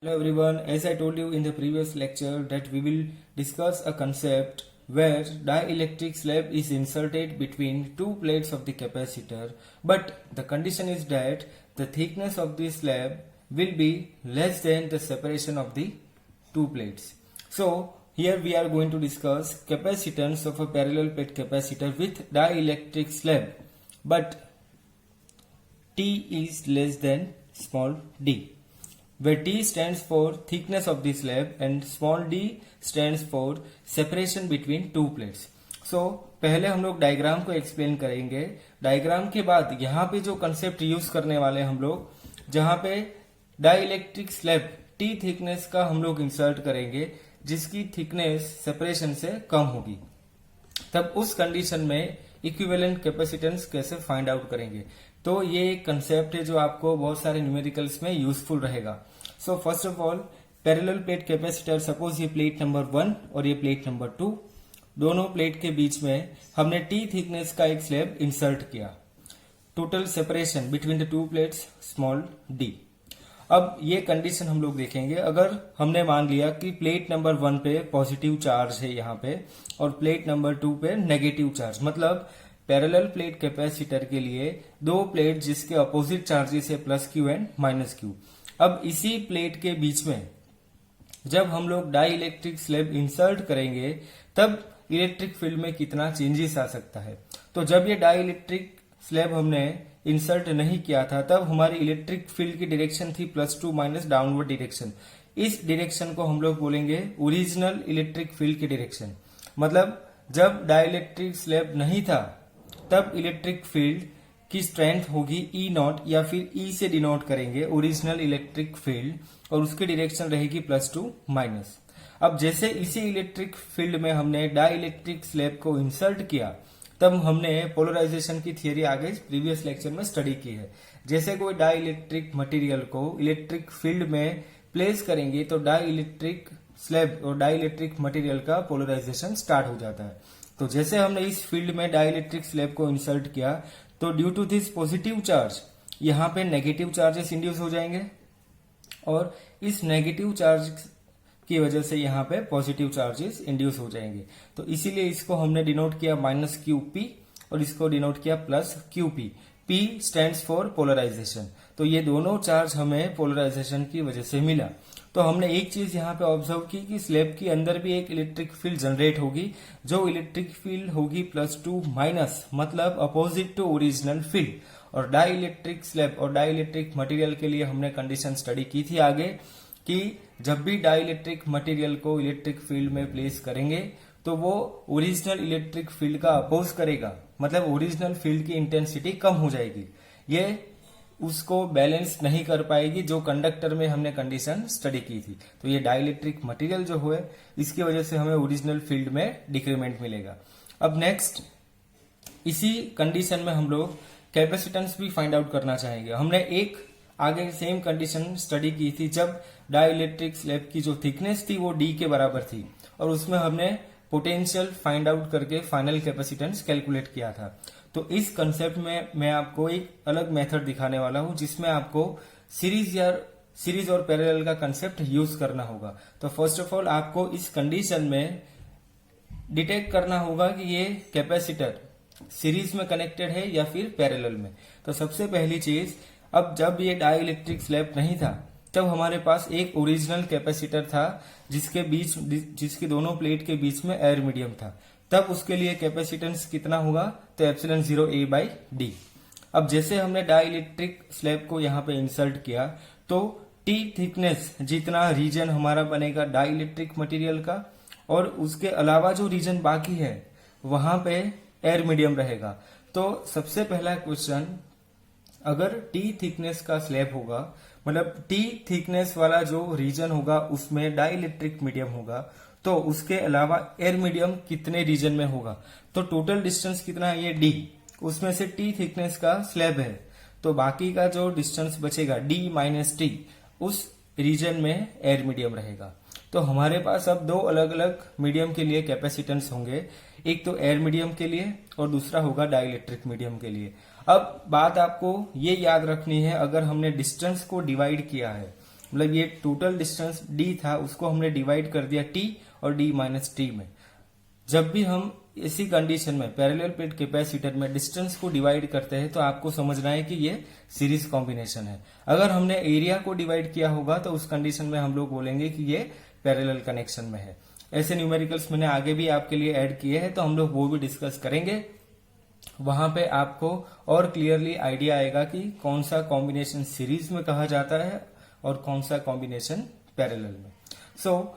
Hello everyone, as I told you in the previous lecture that we will discuss a concept where dielectric slab is inserted between two plates of the capacitor, but the condition is that the thickness of the slab will be less than the separation of the two plates. So here we are going to discuss capacitance of a parallel plate capacitor with dielectric slab, but T is less than small d, where T stands for thickness of the slab and small d stands for separation between two plates. So पहले हम लोग diagram को explain करेंगे. Diagram के बाद यहाँ पे जो कंसेप्ट यूज करने वाले हम लोग, जहाँ पे डाइलेक्ट्रिक स्लैब T थिकनेस का हम लोग इंसर्ट करेंगे जिसकी थिकनेस सेपरेशन से कम होगी, तब उस कंडीशन में इक्विवेलेंट कैपेसिटेंस कैसे फाइंड आउट करेंगे. तो ये एक कंसेप्ट है जो आपको बहुत सारे न्यूमेरिकल्स में यूजफुल रहेगा. So first of all, parallel plate capacitor, suppose ये प्लेट नंबर 1 और ये प्लेट नंबर 2, दोनों प्लेट के बीच में हमने टी थिकनेस का एक स्लैब इंसर्ट किया. Total separation between the two plates small D. अब ये कंडीशन हम लोग देखेंगे. अगर हमने मान लिया कि प्लेट नंबर 1 पे पॉजिटिव चार्ज है यहाँ पे और प्लेट नंबर 2 पे नेगेटिव चार्ज, मतलब पैरेलल प्लेट कैपेसिटर के लिए दो प्लेट जिसके अपोजिट चार्जेस है plus Q and minus Q. अब इसी प्लेट के बीच में जब हम लोग डाई इलेक्ट्रिक स्लैब इंसर्ट करेंगे तब इलेक्ट्रिक फील्ड में कितना चेंजेस आ सकता है. तो जब ये डाई इलेक्ट्रिक स्लैब हमने इंसर्ट नहीं किया था तब हमारी इलेक्ट्रिक फील्ड की डायरेक्शन थी +2 माइनस डाउनवर्ड डायरेक्शन. इस डायरेक्शन को हम लोग बोलेंगे ओरिजिनल इलेक्ट्रिक फील्ड की डायरेक्शन. मतलब जब डाई इलेक्ट्रिक स्लैब नहीं था तब इलेक्ट्रिक फील्ड की स्ट्रेंथ होगी E0 या फिर E से डिनोट करेंगे ओरिजिनल इलेक्ट्रिक फील्ड और उसकी डायरेक्शन रहेगी +2 माइनस. अब जैसे इसी इलेक्ट्रिक फील्ड में हमने डाई इलेक्ट्रिक स्लैब को इंसर्ट किया तब हमने पोलराइजेशन की थियरी आगे प्रीवियस लेक्चर में स्टडी की है. जैसे कोई डाई इलेक्ट्रिक मटेरियल को इलेक्ट्रिक फील्ड में प्लेस करेंगे तो डाई इलेक्ट्रिक स्लैब और डाई इलेक्ट्रिक मटेरियल का पोलराइजेशन स्टार्ट हो जाता है. तो जैसे हमने इस फील्ड में डाई इलेक्ट्रिक स्लैब को इंसर्ट किया तो due to this positive charge यहाँ पे नेगेटिव चार्जेस इंड्यूस हो जाएंगे और इस नेगेटिव चार्ज की वजह से यहाँ पे पॉजिटिव चार्जेस इंड्यूस हो जाएंगे. तो इसीलिए इसको हमने डिनोट किया -QP और इसको डिनोट किया +QP. P stands for polarisation. तो ये दोनों चार्ज हमें पोलराइजेशन की वजह से मिला. तो हमने एक चीज यहाँ पे ऑब्जर्व की कि स्लैब के अंदर भी एक इलेक्ट्रिक फील्ड जनरेट होगी, जो इलेक्ट्रिक फील्ड होगी +2 माइनस, मतलब अपोजिट टू ओरिजिनल फील्ड. और डाई इलेक्ट्रिक स्लैब और डाई इलेक्ट्रिक मटेरियल के लिए हमने कंडीशन स्टडी की थी आगे कि जब भी डाई इलेक्ट्रिक मटेरियल को इलेक्ट्रिक फील्ड में प्लेस करेंगे तो वो ओरिजिनल इलेक्ट्रिक फील्ड का अपोज करेगा, मतलब ओरिजिनल फील्ड की इंटेंसिटी कम हो जाएगी. ये उसको बैलेंस नहीं कर पाएगी जो कंडक्टर में हमने कंडीशन स्टडी की थी. तो ये डाइलेक्ट्रिक मटेरियल जो हुए इसकी वजह से हमें ओरिजिनल फील्ड में डिक्रीमेंट मिलेगा. अब नेक्स्ट, इसी कंडीशन में हम लोग कैपेसिटेंस भी फाइंड आउट करना चाहेंगे. हमने एक आगे सेम कंडीशन स्टडी की थी जब डाइलेक्ट्रिक स्लैब की जो थिकनेस थी वो D के बराबर थी और उसमें हमने पोटेंशियल फाइंड आउट करके फाइनल कैपेसिटेंस कैलकुलेट किया था. तो इस कंसेप्ट में मैं आपको एक अलग मेथड दिखाने वाला हूं जिसमें आपको सीरीज और पैरेलल का कंसेप्ट यूज करना होगा. तो फर्स्ट ऑफ ऑल आपको इस कंडीशन में डिटेक्ट करना होगा कि ये कैपेसिटर सीरीज में कनेक्टेड है या फिर पैरेलल में. तो सबसे पहली चीज, अब जब ये डाई इलेक्ट्रिक स्लैब नहीं था तब हमारे पास एक ओरिजिनल कैपेसिटर था जिसके दोनों प्लेट के बीच में एयर मीडियम था. तब उसके लिए कैपेसिटेंस कितना होगा, तो ε0A/d. अब जैसे हमने डाई इलेक्ट्रिक स्लैब को यहाँ पे इंसर्ट किया तो T थिकनेस जितना रीजन हमारा बनेगा डाई इलेक्ट्रिक मटेरियल का और उसके अलावा जो रीजन बाकी है वहां पे एयर मीडियम रहेगा. तो सबसे पहला क्वेश्चन, अगर T थिकनेस का स्लैब होगा, मतलब T थिकनेस वाला जो रीजन होगा उसमें डाई इलेक्ट्रिक मीडियम होगा, तो उसके अलावा एयर मीडियम कितने रीजन में होगा. तो टोटल डिस्टेंस कितना है, ये D, उसमें से T थिकनेस का स्लैब है तो बाकी का जो डिस्टेंस बचेगा D-T, उस रीजन में एयर मीडियम रहेगा. तो हमारे पास अब दो अलग अलग मीडियम के लिए कैपेसिटेंस होंगे, एक तो एयर मीडियम के लिए और दूसरा होगा डाई इलेक्ट्रिक मीडियम के लिए. अब बात आपको ये याद रखनी है, अगर हमने डिस्टेंस को डिवाइड किया है मतलब ये टोटल डिस्टेंस d था, उसको हमने डिवाइड कर दिया t और d माइनस टी में। जब भी हम इसी कंडीशन में पैरेलल प्लेट कैपेसिटर में डिस्टेंस को डिवाइड करते हैं तो आपको समझना है कि ये सीरीज कॉम्बिनेशन है। अगर हमने एरिया को डिवाइड किया होगा तो उस कंडीशन में हम लोग बोलेंगे कि ये पैरेलल कनेक्शन में है। ऐसे न्यूमेरिकल्स मैंने आगे भी आपके लिए ऐड किए हैं, तो हम लोग वो भी डिस्कस करेंगे। वहां पे आपको और क्लियरली आइडिया आएगा कि कौन सा कॉम्बिनेशन सीरीज में कहा जाता है और कौन सा कॉम्बिनेशन पैरेलल में। सो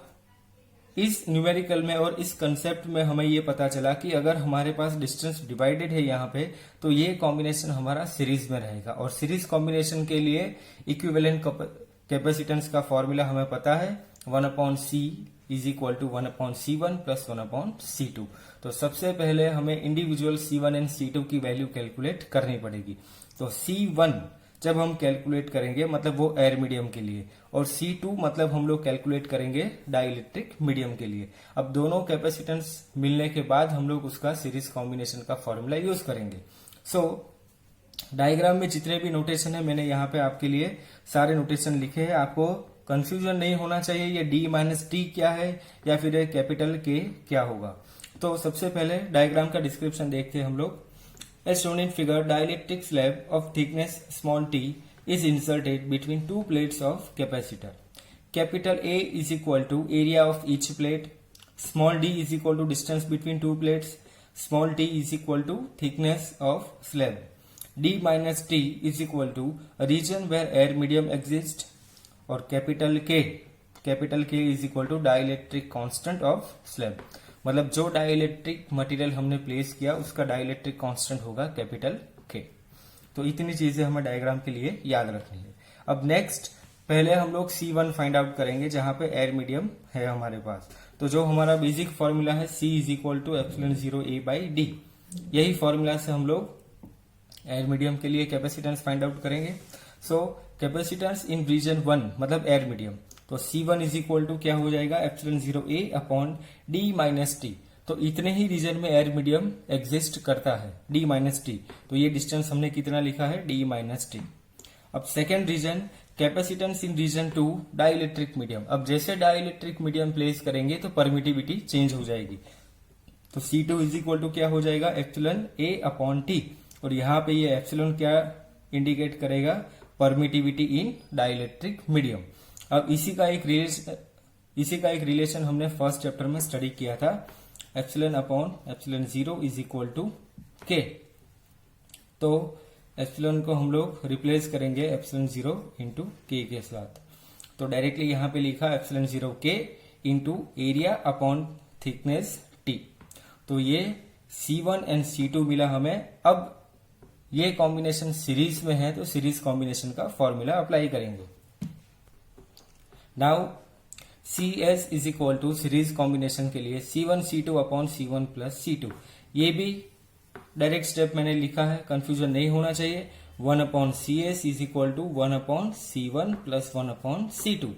इस न्यूमेरिकल में और इस कंसेप्ट में हमें ये पता चला कि अगर हमारे पास डिस्टेंस डिवाइडेड है यहाँ पे, तो ये कॉम्बिनेशन हमारा सीरीज में रहेगा। और सीरीज कॉम्बिनेशन के लिए इक्विवेलेंट कैपेसिटेंस का फॉर्मूला हमें पता है, 1/C is equal to 1/C1 plus 1/C2। तो सबसे पहले हमें इंडिविजुअल C1 एंड C2 की वैल्यू कैलकुलेट करनी पड़ेगी। तो C1 जब हम कैलकुलेट करेंगे मतलब वो एयर मीडियम के लिए, और C2 मतलब हम लोग कैलकुलेट करेंगे डाइलेक्ट्रिक मीडियम के लिए। अब दोनों कैपेसिटेंस मिलने के बाद हम लोग उसका सीरीज कॉम्बिनेशन का फॉर्मूला यूज करेंगे। सो डायग्राम में जितने भी नोटेशन है मैंने यहाँ पे आपके लिए सारे नोटेशन लिखे हैं। आपको कंफ्यूजन नहीं होना चाहिए ये d माइनस टी क्या है या फिर कैपिटल K क्या होगा। तो सबसे पहले डायग्राम का डिस्क्रिप्शन देखते हैं हम लोग। As shown in figure, dielectric slab of thickness small t is inserted between two plates of capacitor. Capital A is equal to area of each plate. Small d is equal to distance between two plates. Small t is equal to thickness of slab. D minus t is equal to a region where air medium exists. और capital K is equal to dielectric constant of slab. मतलब जो dielectric material हमने place किया उसका dielectric constant होगा capital K। तो इतनी चीजें हमें डायग्राम के लिए याद रखनी है। अब नेक्स्ट पहले हम लोग C1 फाइंड आउट करेंगे जहां पे एयर मीडियम है हमारे पास। तो जो हमारा बेसिक फॉर्मूला है C is equal to epsilon 0A by D, यही फॉर्मूला से हम लोग एयर मीडियम के लिए कैपेसिटेंस फाइंड आउट करेंगे। सो कैपेसिटेंस इन रीजन 1 मतलब एयर मीडियम, तो C1 इज इक्वल टू क्या हो जाएगा epsilon 0A upon D minus t. तो इतने ही रीजन में एयर मीडियम एग्जिस्ट करता है D माइनस टी, तो ये डिस्टेंस हमने कितना लिखा है D माइनस टी। अब सेकेंड रीजन कैपेसिटेंस इन रीजन 2 डाइलेक्ट्रिक मीडियम। अब जैसे डाइलेक्ट्रिक मीडियम प्लेस करेंगे तो परमिटिविटी चेंज हो जाएगी। तो C2 इज इक्वल टू क्या हो जाएगा एप्सिलॉन A अपॉन टी, और यहाँ पे ये एप्सिलॉन क्या इंडिकेट करेगा परमिटिविटी इन डाइलेक्ट्रिक मीडियम। अब इसी का एक रिलेशन हमने फर्स्ट चैप्टर में स्टडी किया था, epsilon upon epsilon 0 is equal to K। तो एप्सिलॉन को हम लोग रिप्लेस करेंगे एप्सिलॉन 0 इंटू K के साथ। तो डायरेक्टली यहां पे लिखा epsilon 0 K into area upon thickness T। तो ये C1 एंड C2 मिला हमें। अब ये कॉम्बिनेशन सीरीज में है तो सीरीज कॉम्बिनेशन का फॉर्मूला अप्लाई करेंगे। Now CS is equal to series combination के लिए C1 C2 upon C1 plus C2। ये भी डायरेक्ट स्टेप मैंने लिखा है, कंफ्यूजन नहीं होना चाहिए। 1 upon CS is equal to 1 upon C1 plus 1 upon C2।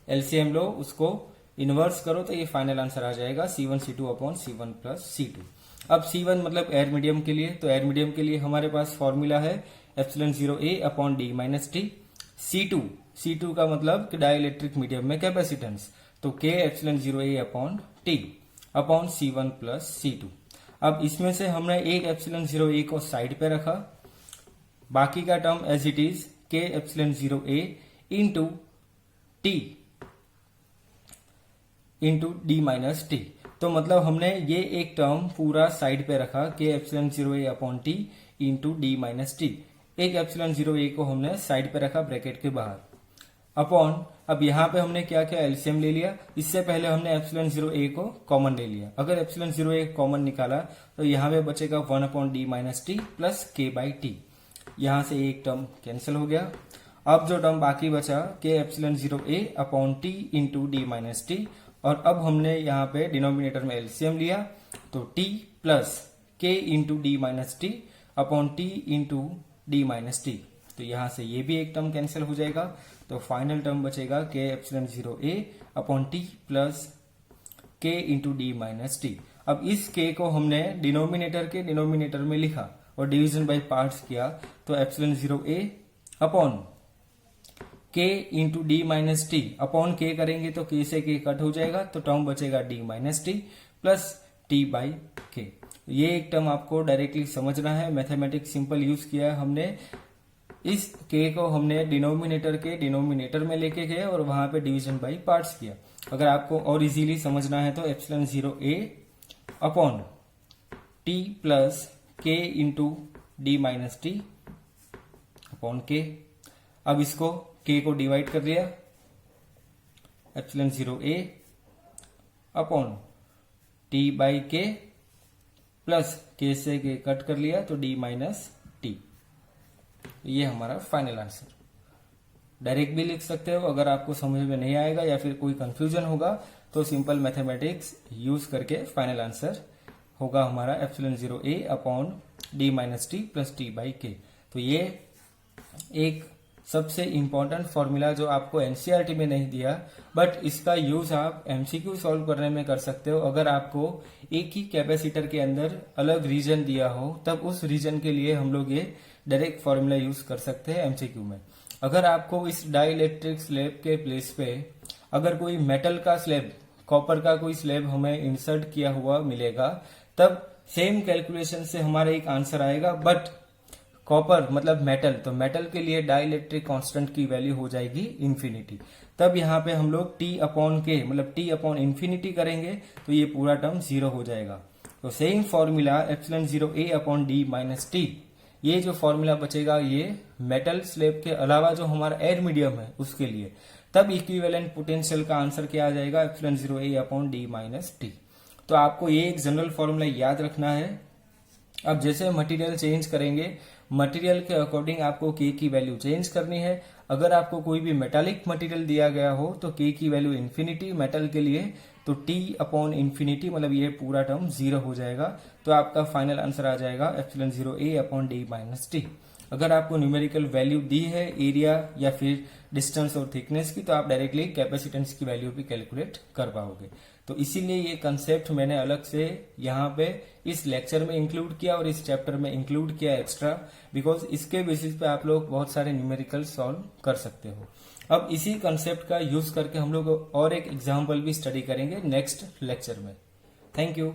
LCM लो, उसको इनवर्स करो तो ये फाइनल आंसर आ जाएगा C1 C2 upon C1 plus C2। अब C1 मतलब एयर मीडियम के लिए, तो एयर मीडियम के लिए हमारे पास फॉर्मूला है epsilon 0A upon D minus T. C2 का मतलब कि डाइलेक्ट्रिक मीडियम में कैपेसिटेंस, तो K epsilon 0A upon T upon C1 plus C2। अब इसमें से हमने एक एप्सिलॉन 0A को साइड पे रखा, बाकी का term as it is K epsilon 0A into t into D minus t. तो मतलब हमने ये एक टर्म पूरा साइड पे रखा K epsilon 0A upon T into D minus T. एक एप्सिलॉन 0A को हमने साइड पे रखा ब्रैकेट के बाहर अपॉन, अब यहाँ पे हमने क्या किया एलसीएम ले लिया। इससे पहले हमने एप्सिलॉन 0A को कॉमन ले लिया। अगर एप्सिलॉन 0A कॉमन निकाला तो यहाँ पे बचेगा 1 upon D minus T plus K by T. यहाँ से एक टर्म कैंसिल हो गया। अब जो टर्म बाकी बचा K epsilon 0A upon T into D minus T, और अब हमने यहाँ पे डिनोमिनेटर में एलसीएम लिया तो T plus K into D minus T upon T into D minus t. तो यहाँ से ये भी एक टर्म कैंसिल हो जाएगा। तो फाइनल टर्म बचेगा K epsilon 0A upon T plus K into D minus T. अब इस K को हमने डिनोमिनेटर के डिनोमिनेटर में लिखा और डिवीजन बाय पार्ट्स किया, तो epsilon 0A upon k into D minus T upon k करेंगे तो k से k कट हो जाएगा, तो टर्म बचेगा d minus T plus t by के। ये एक टर्म आपको डायरेक्टली समझना है, मैथमेटिक्स सिंपल यूज किया है हमने। इस k को हमने डिनोमिनेटर के डिनोमिनेटर में लेके गए और वहां पे डिवीजन बाई पार्ट्स किया। अगर आपको और इजीली समझना है तो epsilon 0a upon t plus k into D minus T upon के। अब इसको k को डिवाइड कर लिया, epsilon 0a upon t by के प्लस k से k कट कर लिया तो d माइनस टी। ये हमारा फाइनल आंसर। डायरेक्ट भी लिख सकते हो, अगर आपको समझ में नहीं आएगा या फिर कोई कंफ्यूजन होगा तो सिंपल मैथमेटिक्स यूज करके फाइनल आंसर होगा हमारा epsilon 0a upon D minus T plus T by के। तो ये एक सबसे इंपॉर्टेंट फॉर्मूला जो आपको एनसीईआरटी में नहीं दिया, बट इसका यूज आप एमसीक्यू सॉल्व करने में कर सकते हो। अगर आपको एक ही कैपेसिटर के अंदर अलग रीजन दिया हो तब उस रीजन के लिए हम लोग ये डायरेक्ट फॉर्मूला यूज कर सकते हैं एमसीक्यू में। अगर आपको इस डाइलेक्ट्रिक स्लैब के प्लेस पे अगर कोई मेटल का स्लैब, कॉपर का कोई स्लैब हमें इंसर्ट किया हुआ मिलेगा, तब सेम कैलकुलेशन से हमारा एक आंसर आएगा, बट कॉपर मतलब मेटल, तो मेटल के लिए डाइलेक्ट्रिक कांस्टेंट की वैल्यू हो जाएगी इंफिनिटी। तब यहाँ पे हम लोग t अपॉन के मतलब t अपॉन इंफिनिटी करेंगे तो ये पूरा टर्म 0 हो जाएगा। तो same formula epsilon 0a upon D minus T, ये जो फॉर्मूला बचेगा ये मेटल स्लैब के अलावा जो हमारा एयर मीडियम है उसके लिए। तब इक्विवेलेंट पोटेंशियल का आंसर क्या आ जाएगा, epsilon 0a upon D minus t. तो आपको ये एक जनरल फॉर्मूला याद रखना है। अब जैसे मटेरियल चेंज करेंगे, मटेरियल के अकॉर्डिंग आपको k की वैल्यू चेंज करनी है। अगर आपको कोई भी मेटालिक मटेरियल दिया गया हो तो k की वैल्यू इंफिनिटी मेटल के लिए, तो t अपॉन इंफिनिटी मतलब ये पूरा टर्म 0 हो जाएगा। तो आपका फाइनल आंसर आ जाएगा epsilon 0a upon D minus T. अगर आपको न्यूमेरिकल वैल्यू दी है एरिया या फिर डिस्टेंस और थिकनेस की, तो आप डायरेक्टली कैपेसिटेंस की वैल्यू भी कैलकुलेट कर पाओगे। तो इसीलिए ये कंसेप्ट मैंने अलग से यहाँ पे इस लेक्चर में इंक्लूड किया और इस चैप्टर में इंक्लूड किया एक्स्ट्रा, बिकॉज इसके बेसिस पे आप लोग बहुत सारे न्यूमेरिकल सॉल्व कर सकते हो। अब इसी कंसेप्ट का यूज करके हम लोग और एक एग्जाम्पल भी स्टडी करेंगे नेक्स्ट लेक्चर में। Thank you.